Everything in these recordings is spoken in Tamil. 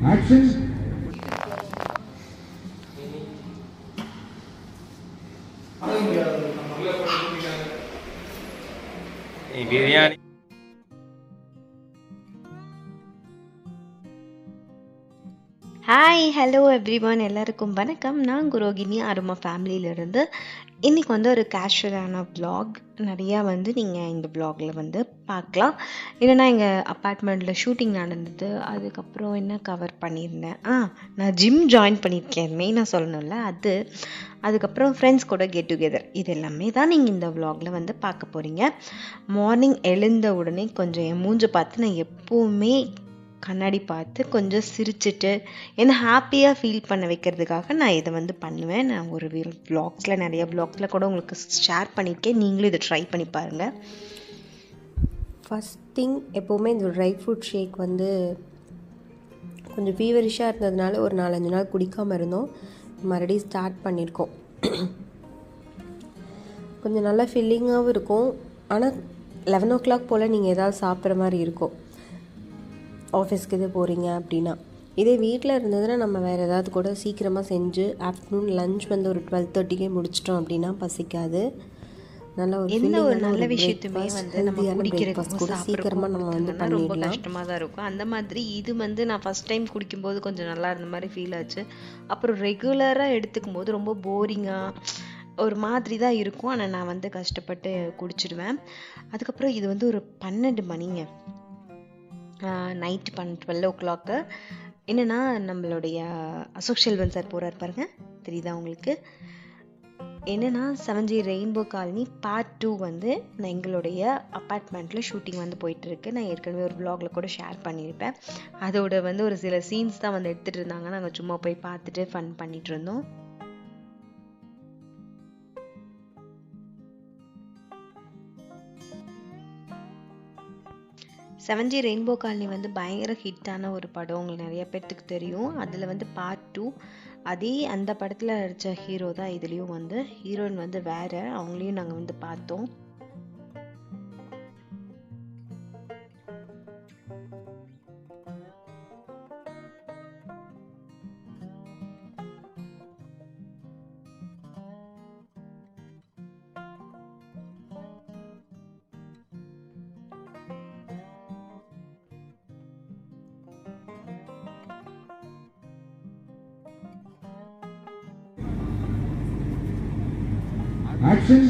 Action. biryani. Hi hello everyone, எல்லாருக்கும் வணக்கம். நான் குரோகினி அருமா ஃபேமிலியிலேருந்து இன்றைக்கி வந்து ஒரு கேஷுவலான வ்ளாக் நிறையா வந்து நீங்கள் இந்த வ்ளாகில் வந்து பார்க்கலாம். இல்லைனா எங்கள் அப்பார்ட்மெண்ட்டில் ஷூட்டிங் நடந்தது, அதுக்கப்புறம் என்ன கவர் பண்ணியிருந்தேன், நான் ஜிம் ஜாயின் பண்ணியிருக்கேன் மெயினாக சொல்லணும்ல அது, அதுக்கப்புறம் ஃப்ரெண்ட்ஸ் கூட கெட் டுகெதர், இது எல்லாமே தான் நீங்கள் இந்த வ்ளாகில் வந்து பார்க்க போகிறீங்க. மார்னிங் எழுந்த உடனே கொஞ்சம் என் மூஞ்சை பார்த்து நான் எப்போவுமே கண்ணாடி பார்த்து கொஞ்சம் சிரிச்சுட்டு என்னை ஹாப்பியாக ஃபீல் பண்ண வைக்கிறதுக்காக நான் இதை வந்து பண்ணுவேன். நான் ஒரு வ்ளாக்ஸில் நிறைய வ்ளாக்ஸில் கூட உங்களுக்கு ஷேர் பண்ணியிருக்கேன், நீங்களும் இதை ட்ரை பண்ணி பாருங்கள். ஃபஸ்ட் திங், எப்போவுமே இந்த ட்ரை ஃப்ரூட் ஷேக் வந்து கொஞ்சம் ஃபீவரிஷாக இருந்ததுனால ஒரு 4-5 நாள் குடிக்காமல் இருந்தோம். மறுபடியும் ஸ்டார்ட் பண்ணியிருக்கோம். கொஞ்சம் நல்லா ஃபில்லிங்காகவும் இருக்கும். ஆனால் 11 o'clock போல் நீங்கள் ஏதாவது சாப்பிட்ற மாதிரி இருக்கும் ஆஃபீஸ்க்கு இது போகிறீங்க அப்படின்னா. இதே வீட்டில் இருந்ததுன்னா நம்ம வேறு ஏதாவது கூட சீக்கிரமாக செஞ்சு ஆஃப்டர்நூன் லஞ்ச் வந்து ஒரு 12:30க்கே முடிச்சிட்டோம் அப்படின்னா பசிக்காது. நல்ல ஒரு நல்ல விஷயத்துமே வந்து நம்ம குடிக்கிறதுக்கு கூட சீக்கிரமாக நம்ம வந்து ரொம்ப கஷ்டமாக தான் இருக்கும். அந்த மாதிரி இது வந்து நான் ஃபஸ்ட் டைம் குடிக்கும்போது கொஞ்சம் நல்லா இருந்த மாதிரி ஃபீல் ஆச்சு. அப்புறம் ரெகுலராக எடுத்துக்கும் போது ரொம்ப போரிங்காக ஒரு மாதிரி தான் இருக்கும். ஆனால் நான் வந்து கஷ்டப்பட்டு குடிச்சிடுவேன். அதுக்கப்புறம் இது வந்து ஒரு 12 மணிங்க, நைட்டு 12 o'clock. என்னென்னா நம்மளுடைய அசோக் செல்வன் சார் போகிறார் பாருங்க, தெரியுதா உங்களுக்கு? என்னென்னா 7G ரெயின்போ காலனி பார்ட் 2 வந்து நான் எங்களுடைய அப்பார்ட்மெண்ட்டில் ஷூட்டிங் வந்து போயிட்டுருக்கு. நான் ஏற்கனவே ஒரு வ்ளாகில் கூட ஷேர் பண்ணியிருப்பேன். அதோட வந்து ஒரு சில சீன்ஸ் தான் வந்து எடுத்துகிட்டு இருந்தாங்க. நாங்கள் சும்மா போய் பார்த்துட்டு ஃபன் பண்ணிகிட்டு இருந்தோம். செவன்ஜி ரெயின்போ காலனி வந்து பயங்கர ஹிட்டான ஒரு படம், உங்களுக்கு நிறைய பேர்த்துக்கு தெரியும். அதில் வந்து பார்ட் 2, அதே அந்த படத்தில் நடித்த ஹீரோ தான் இதுலேயும் வந்து, ஹீரோயின் வந்து வேறு, அவங்களையும் நாங்கள் வந்து பார்த்தோம். Action.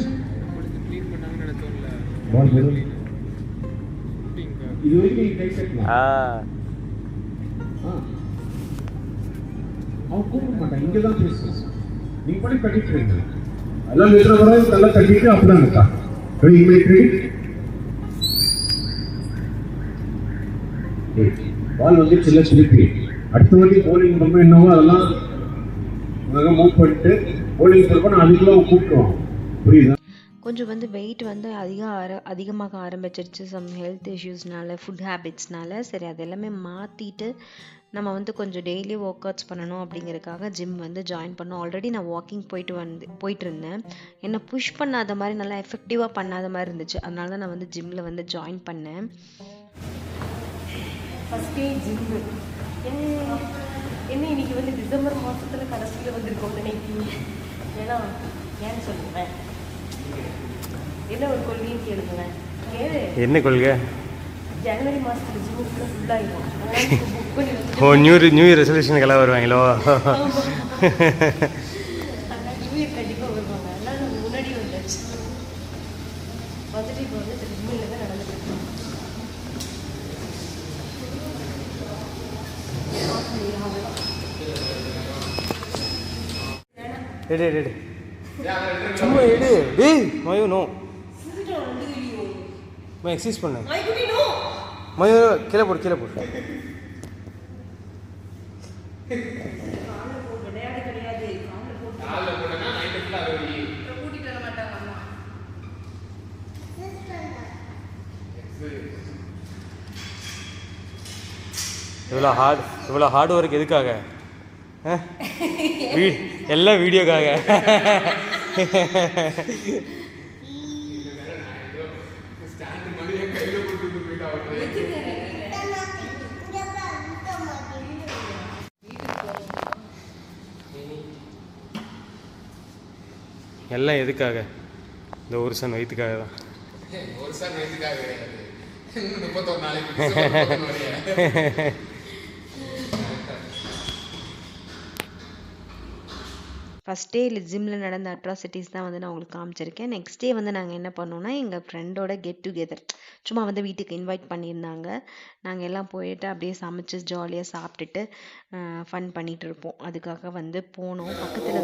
பால் போடு. இது வரைக்கும் கை செட்லாம். அவன் கூப்பிட மாட்டான், இங்கே தான் பேசுவோம். நீங்கள் பண்ணி கட்டிட்டுருங்க, எல்லாம் இருக்கிற வரை நல்லா கட்டிட்டு அப்படிதான் இருக்கா. பால் வந்து சில திருப்பி அடுத்த வாட்டி போலிங் பண்ணும்போது என்னவோ அதெல்லாம் மூவ் பண்ணிட்டு போலிங் பண்ணுறப்ப அதுக்குள்ள கூப்பிடுவான், புரியுதா? கொஞ்சம் வந்து வெயிட் வந்து அதிகமாக ஆரம்பிச்சிருச்சு, சம் ஹெல்த் இஷ்யூஸ்னால, ஃபுட் ஹேபிட்ஸ்னால. சரி, அது எல்லாமே மாற்றிட்டு நம்ம வந்து கொஞ்சம் டெய்லி ஒர்க் அவுட்ஸ் பண்ணணும் அப்படிங்கிறதுக்காக ஜிம் வந்து ஜாயின் பண்ணோம். ஆல்ரெடி நான் வாக்கிங் போயிட்டு இருந்தேன். என்னை புஷ் பண்ணாத மாதிரி, நல்லா எஃபெக்டிவாக பண்ணாத மாதிரி இருந்துச்சு. அதனால தான் நான் வந்து ஜிம்மில் வந்து ஜாயின் பண்ணேன். ஃபஸ்ட்டே ஜிம்மு என்ன இன்னைக்கு வந்து டிசம்பர் மாதத்தில் கடைசியில் வந்திருக்கோம் நினைக்கிறீங்க. ஏன்னா ஏன்னு சொல்லுவேன், என்ன ஒரு கொள்கைன்னு கேளுங்களேன். என்ன கொள்கை? ஜனவரி மாதத்தில் ஜிம்மு ஃபுல்லாகிடும். நியூ இயர் ரெசல்யூஷனுக்கு எல்லாம் வருவாங்களோ? நியூ இயர் கண்டிப்பாக வருவாங்க. அதெல்லாம் நம்ம முன்னாடி வந்தாச்சு, வந்துட்டு இப்போ வந்து ஜிம்மில் தான் நடந்துட்டு இருக்கோம். சும்மா எடு டேய் மயோ. நோ मैं एक्सरसाइज பண்ணேன். மயோ கீழே போடு. இவ்வளோ ஹார்ட் ஒர்க் எதுக்காக? எல்லாம் வீடியோக்காக. எல்லாம் எதுக்காக? இந்த ஒரு சன் வயிற்றுக்காக தான். ஒரு சார் வயதுக்காக கிடையாது. 31 நாளைக்கு ஃபஸ்ட் டே ஜிம்மில் நடந்த அட்ராசிட்டிஸ் தான் வந்து நான் உங்களுக்கு காமிச்சிருக்கேன். நெக்ஸ்ட் டே வந்து நாங்கள் என்ன பண்ணோம்னா எங்கள் ஃப்ரெண்டோட கெட் டுகெதர் சும்மா வந்து வீட்டுக்கு இன்வைட் பண்ணியிருந்தாங்க. நாங்கள் எல்லாம் போயிட்டு அப்படியே சமைச்சு ஜாலியாக சாப்பிட்டுட்டு ஃபன் பண்ணிகிட்டு இருப்போம். அதுக்காக வந்து போனோம். பக்கத்தில்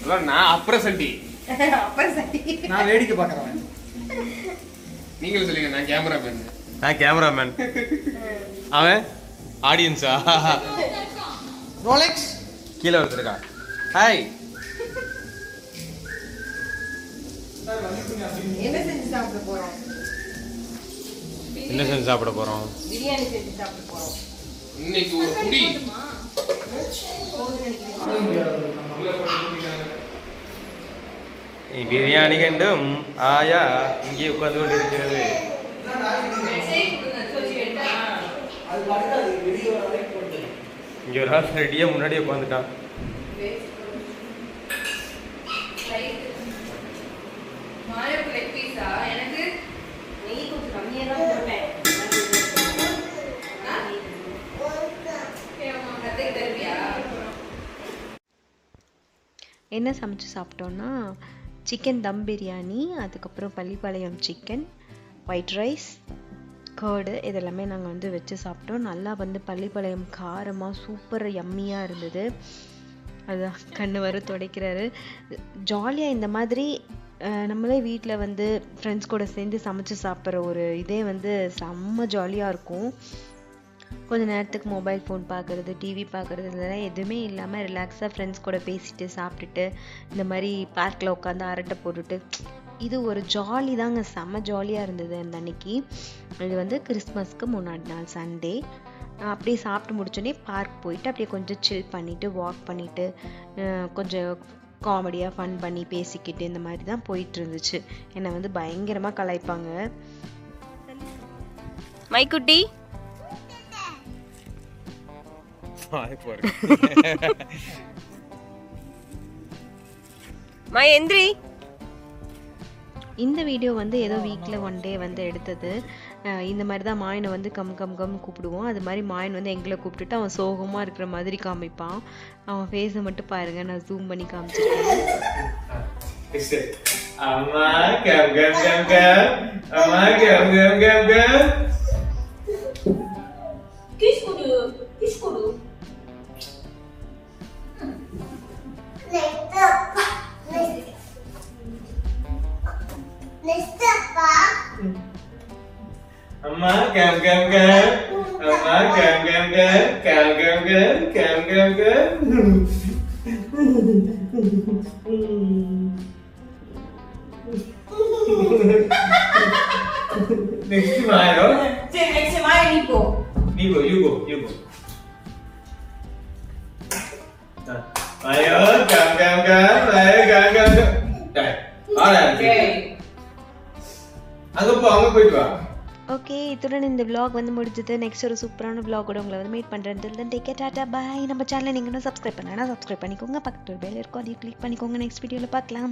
தான் நான் அப்புறம் சண்டி நான் வேடிக்கை பார்க்குறேன். நீங்களும் சொல்லுங்க. நான் கேமராமேன். நான் கேமராமேன், அவன் ஆடியன்ஸா? ரோலெக்ஸ் கீழே ஒருத்தருக்கா. ஹாய். என்ன செஞ்சு சாப்பிட போகிறோம்? என்ன செஞ்சு சாப்பிட போகிறோம்? பிரியாணி செஞ்சு சாப்பிட போகிறோம். இன்னைக்கு ஒரு குடி பிரியாணி கண்டும் ஆயா இங்கே உட்கார்ந்து கொண்டு இருக்கிறது. இங்க ஒரு ஆள் ரெடியா முன்னாடியே உட்காந்துட்டான். என்ன சமைச்சு சாப்பிட்டோன்னா சிக்கன் தம் பிரியாணி, அதுக்கப்புறம் Pallipalayam chicken, white rice, curd, இதெல்லாமே நாங்கள் வந்து வச்சு சாப்பிட்டோம். நல்லா வந்து பள்ளிப்பாளையம் காரமாக சூப்பர் யம்மியாக இருந்தது. அதுதான் கண்ணு வர துடைக்கிறாரு. ஜாலியாக இந்த மாதிரி நம்மளே வீட்டில் வந்து ஃப்ரெண்ட்ஸ் கூட சேர்ந்து சமைச்சு சாப்பிட்ற ஒரு இதே வந்து செம்ம ஜாலியாக இருக்கும். கொஞ்சம் நேரத்துக்கு மொபைல் ஃபோன் பார்க்குறது, டிவி பார்க்குறது, இதெல்லாம் எதுவுமே இல்லாமல் ரிலாக்ஸாக ஃப்ரெண்ட்ஸ் கூட பேசிட்டு சாப்பிட்டுட்டு இந்த மாதிரி பார்க்கில் உட்காந்து அரட்டை போட்டுட்டு இது ஒரு ஜாலி தாங்க. செம்ம ஜாலியாக இருந்தது அந்த அன்னைக்கு. இது வந்து கிறிஸ்மஸ்க்கு முன்னாடி நாள் சண்டே. அப்படியே சாப்பிட்டு முடிச்சோடனே பார்க் போயிட்டு அப்படியே கொஞ்சம் சில் பண்ணிவிட்டு வாக் பண்ணிவிட்டு கொஞ்சம் காமெடியாக ஃபன் பண்ணி பேசிக்கிட்டு இந்த மாதிரி தான் போயிட்டு இருந்துச்சு. என்னை வந்து பயங்கரமாக கலாய்ப்பாங்க. மைக்குட்டி மை எந்திரி. இந்த வீடியோ வந்து ஏதோ வீக்கில் 1 டே வந்து எடுத்தது. இந்த மாதிரி தான் மாயனை வந்து கம் கம் கம் கூப்பிடுவோம். அது மாதிரி மாயன் வந்து எங்களை கூப்பிட்டுட்டு அவன் சோகமாக இருக்கிற மாதிரி காமிப்பான். அவன் ஃபேஸை மட்டும் பாருங்கள், நான் ஜூம் பண்ணி காமிச்சிருக்கேன். அம்மா கம் கம் கம் கம், அம்மா come come come come. Kiss கொடு. அம்மா கம் கம் கம், அம்மா come come come, come come come, come come come. Next Mayo. சரி நெக்ஸ்ட் மாயா நீ போ. You go. Mayo, come come come, Mayo, come come come. Dai. ஆளா. அங்க போயிட்டு வா. ஓகே, இத்துடன் இந்த vlog வந்து முடிஞ்சது. நெக்ஸ்ட் ஒரு சூப்பரான vlog-ஓட உங்களை வந்து மீட் பண்ணுறேன். தென் டேக் கேர், டாடா, பாய். நம்ம சேனலை நீங்கள் இன்னும் சப்ஸ்கிரைப் பண்ணனா சப்ஸ்கிரைப் பண்ணிக்கோங்க. பக்கத்தில் பெல் இருக்கும், அதையும் கிளிக் பண்ணிக்கோங்க. நெக்ஸ்ட் வீடியோவில் பார்க்கலாம்.